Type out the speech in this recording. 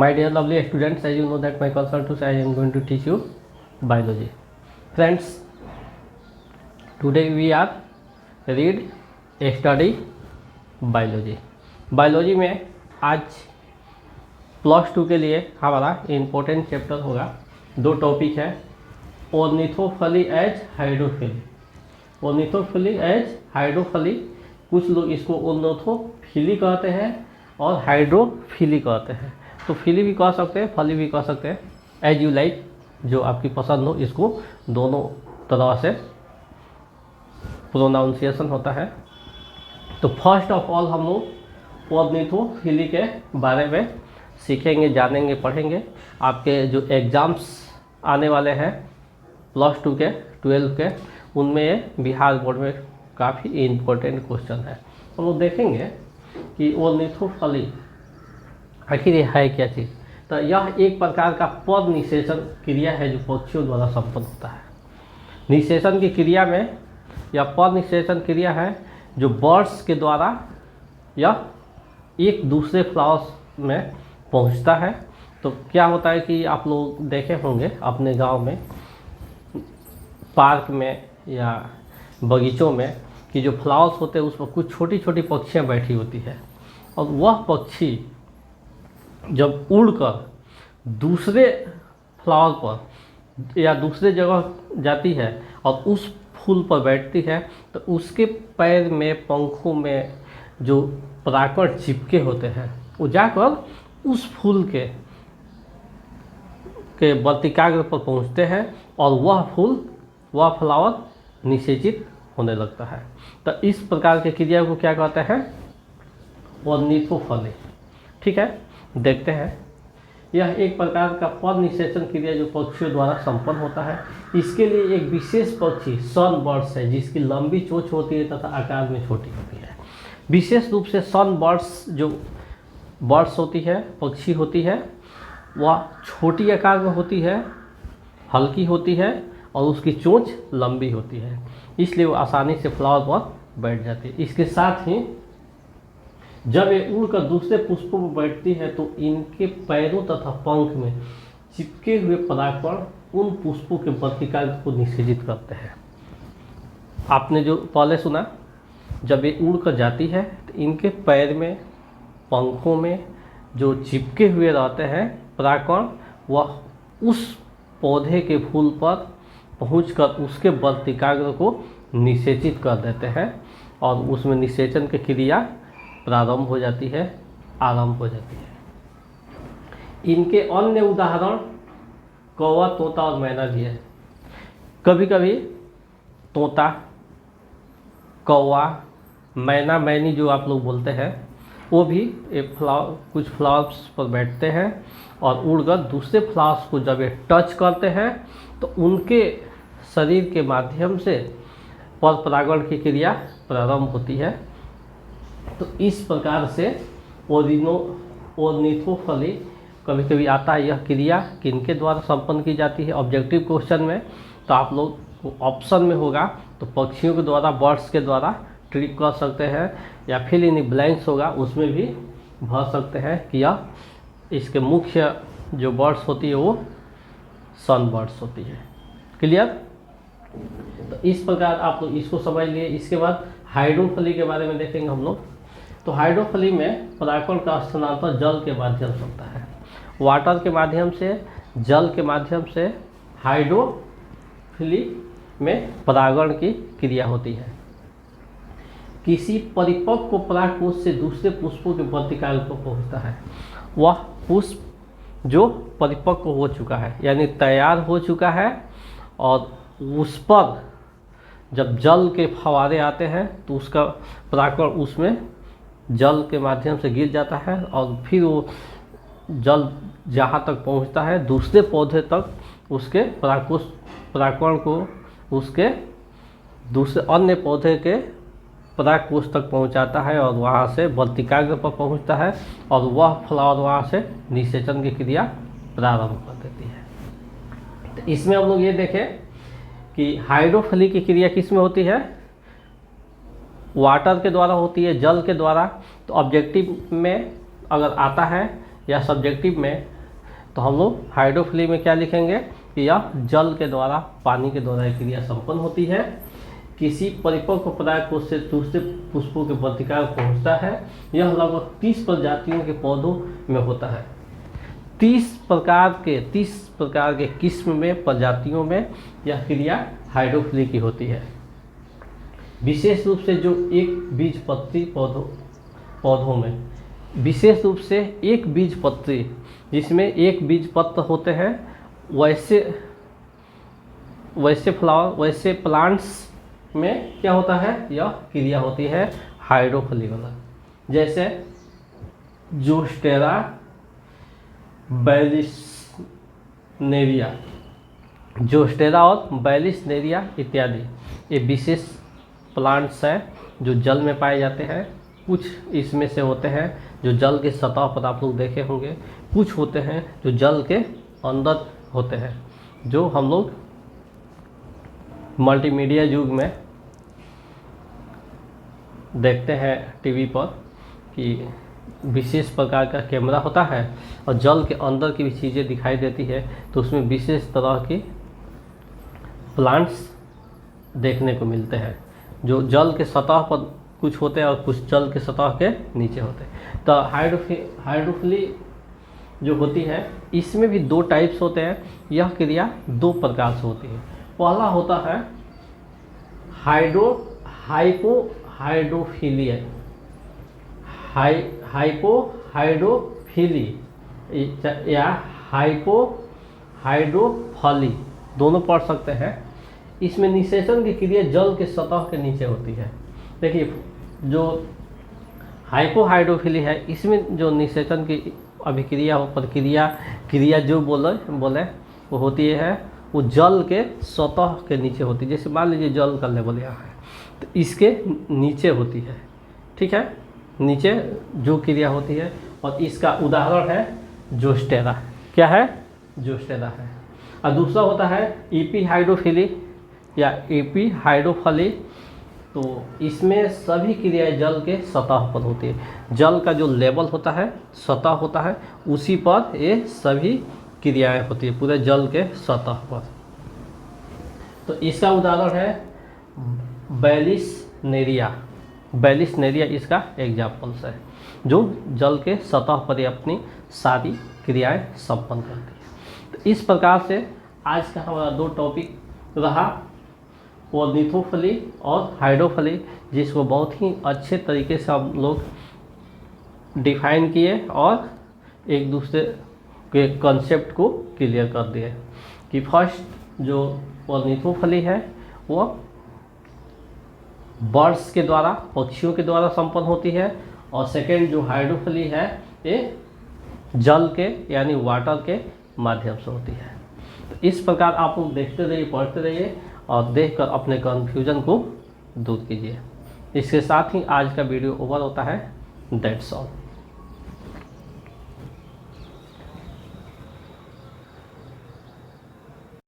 My dear lovely students, as you know that my concern to say I am going to teach you biology. Friends, today we are read study biology. Biology में आज +2 के लिए हमारा important chapter होगा। 2 topic है, ऑर्निथोफली as hydrophily. ऑर्निथोफली as hydrophily, कुछ लोग इसको ऑर्निथोफिली कहते हैं और हाइड्रोफिली कहते हैं। तो फिली भी कह सकते हैं, फली भी कह सकते हैं, एज यू लाइक, जो आपकी पसंद हो। इसको दोनों तरह से प्रोनाउंसिएशन होता है। तो फर्स्ट ऑफ ऑल हम लोग ऑर्निथोफिली के बारे में सीखेंगे, जानेंगे, पढ़ेंगे। आपके जो एग्ज़ाम्स आने वाले हैं +2 के, 12 के, उनमें बिहार बोर्ड में काफ़ी इम्पोर्टेंट क्वेश्चन है। हम लोग देखेंगे कि ऑर्निथोफिली आखिर ये है क्या चीज़। तो यह एक प्रकार का पद निषेचन क्रिया है जो पक्षियों द्वारा संपन्न होता है। निषेचन की क्रिया में यह पद निषेचन क्रिया है जो बर्ड्स के द्वारा यह एक दूसरे फ्लावर्स में पहुंचता है। तो क्या होता है कि आप लोग देखे होंगे अपने गांव में, पार्क में या बगीचों में, कि जो फ्लावर्स होते हैं उस पर कुछ छोटी छोटी पक्षियां बैठी होती है, और वह पक्षी जब उड़कर दूसरे फ्लावर पर या दूसरे जगह जाती है और उस फूल पर बैठती है, तो उसके पैर में, पंखों में जो परागकण चिपके होते हैं वो जाकर उस फूल के वर्तिकाग्र पर पहुंचते हैं और वह फूल, वह फ्लावर निषेचित होने लगता है। तो इस प्रकार के क्रिया को क्या कहते हैं? ऑर्निथोफिली। ठीक है, देखते हैं। यह एक प्रकार का पद निषेचन क्रिया जो पक्षियों द्वारा संपन्न होता है। इसके लिए एक विशेष पक्षी सन बर्ड्स है जिसकी लंबी चोंच होती है तथा आकार में छोटी होती है। विशेष रूप से सन बर्ड्स, जो बर्ड्स होती है, पक्षी होती है, वह छोटी आकार में होती है, हल्की होती है और उसकी चोंच लंबी होती है, इसलिए वो आसानी से फ्लावर पर बैठ जाती है। इसके साथ ही जब ये उड़कर दूसरे पुष्पों पर बैठती है तो इनके पैरों तथा पंख में चिपके हुए परागकण उन पुष्पों के वर्तिकाग्र को निषेचित करते हैं। आपने जो पहले सुना, जब ये उड़कर जाती है तो इनके पैर में, पंखों में जो चिपके हुए रहते हैं परागकण, वह उस पौधे के फूल पर पहुंचकर उसके वर्तिकाग्र को निषेचित कर देते हैं और उसमें निषेचन की क्रिया प्रारंभ हो जाती है, आरंभ हो जाती है। इनके अन्य उदाहरण कौवा, तोता और मैना भी है। कभी कभी तोता, कौवा, मैना, मैनी जो आप लोग बोलते हैं, वो भी एक कुछ फ्लावर्स पर बैठते हैं और उड़कर दूसरे फ्लावर्स को जब ये टच करते हैं तो उनके शरीर के माध्यम से पर परागण की क्रिया प्रारंभ होती है। तो इस प्रकार से ऑर्निथोफिली कभी कभी आता है। यह क्रिया किनके द्वारा संपन्न की जाती है? ऑब्जेक्टिव क्वेश्चन में तो आप लोग ऑप्शन में होगा तो पक्षियों के द्वारा, बर्ड्स के द्वारा ट्रिक कर सकते हैं, या फिर इन ब्लैंक्स होगा उसमें भी भर सकते हैं कि यह इसके मुख्य जो बर्ड्स होती है वो सन बर्ड्स होती है। क्लियर? तो इस प्रकार आप लोग इसको समझ लिए। इसके बाद हाइड्रोफिली के बारे में देखेंगे हम लोग। तो हाइड्रोफिली में परागकण का स्थानांतरण जल के माध्यम से होता है। वाटर के माध्यम से, जल के माध्यम से हाइड्रोफिली में परागण की क्रिया होती है। किसी परिपक्व परागकोश से दूसरे पुष्पों के वर्तिकाग्र पर पहुंचता है। वह पुष्प जो परिपक्व हो चुका है, यानी तैयार हो चुका है, और उस पर जब जल के फवारे आते हैं तो उसका परागकण उसमें जल के माध्यम से गिर जाता है और फिर वो जल जहाँ तक पहुँचता है दूसरे पौधे तक, उसके परागकण को उसके दूसरे अन्य पौधे के परागकोश तक पहुँचाता है और वहाँ से वर्तिकाग्र पर पहुँचता है और वह फ्लावर वहाँ से निषेचन की क्रिया प्रारंभ कर देती है। तो इसमें हम लोग ये देखें कि हाइड्रोफिली की क्रिया किस में होती है? वाटर के द्वारा होती है, जल के द्वारा। तो ऑब्जेक्टिव में अगर आता है या सब्जेक्टिव में, तो हम लोग हाइड्रोफिली में क्या लिखेंगे कि यह जल के द्वारा, पानी के द्वारा क्रिया संपन्न होती है। किसी परिपक्व पदार्थ को से दूसरे पुष्पों के वर्तिका पहुँचता है। यह लगभग 30 प्रजातियों के पौधों में होता है। 30 प्रकार के किस्म में, प्रजातियों में यह क्रिया हाइड्रोफिली की होती है। विशेष रूप से जो एक बीजपत्री पौधों में, विशेष रूप से एक बीजपत्री जिसमें एक बीजपत्र होते हैं, वैसे प्लांट्स में क्या होता है, यह क्रिया होती है हाइड्रोफिली वाला। जैसे जोस्टेरा बैलिसनेरिया, जोस्टेरा और बैलिसनेरिया इत्यादि, ये विशेष प्लांट्स हैं जो जल में पाए जाते हैं। कुछ इसमें से होते हैं जो जल के सतह पर आप लोग देखे होंगे, कुछ होते हैं जो जल के अंदर होते हैं, जो हम लोग मल्टीमीडिया युग में देखते हैं टीवी पर कि विशेष प्रकार का कैमरा होता है और जल के अंदर की भी चीज़ें दिखाई देती है, तो उसमें विशेष तरह की प्लांट्स देखने को मिलते हैं जो जल के सतह पर कुछ होते हैं और कुछ जल के सतह के नीचे होते हैं। तो हाइड्रोफिली जो होती है, इसमें भी 2 टाइप्स होते हैं। यह क्रिया 2 प्रकार से होती है। पहला होता है हाइपोहाइड्रोफिली या हाइपोहाइड्रोफली, दोनों पढ़ सकते हैं। इसमें निषेचन की क्रिया जल के सतह के नीचे होती है। देखिए, जो हाइपोहाइड्रोफिली है, इसमें जो निषेचन की अभिक्रिया हो, क्रिया जो बोले वो होती है, वो जल के सतह के नीचे होती है। जैसे मान लीजिए जल का लेवल यहाँ है, तो इसके नीचे होती है, ठीक है, नीचे जो क्रिया होती है। और इसका उदाहरण है जोस्टेरा। क्या है? जोस्टेरा है। और दूसरा होता है एपीहाइड्रोफिली या एपीहाइड्रोफिली। तो इसमें सभी क्रियाएं जल के सतह पर होती है। जल का जो लेवल होता है, सतह होता है, उसी पर ये सभी क्रियाएं होती है, पूरे जल के सतह पर। तो इसका उदाहरण है बैलिसनेरिया इसका एग्जाम्पल्स है, जो जल के सतह पर ही अपनी सारी क्रियाएं संपन्न करती है। तो इस प्रकार से आज का हमारा 2 टॉपिक रहा, ऑर्निथोफिली और हाइड्रोफिली, जिसको बहुत ही अच्छे तरीके से हम लोग डिफाइन किए और एक दूसरे के कॉन्सेप्ट को क्लियर कर दिए कि फर्स्ट जो ऑर्निथोफिली है वो बर्ड्स के द्वारा, पक्षियों के द्वारा संपन्न होती है, और सेकेंड जो हाइड्रोफिली है ये जल के यानी वाटर के माध्यम से होती है। तो इस प्रकार आप लोग देखते रहिए, पढ़ते रहिए और देखकर अपने कन्फ्यूजन को दूर कीजिए। इसके साथ ही आज का वीडियो ओवर होता है। That's all.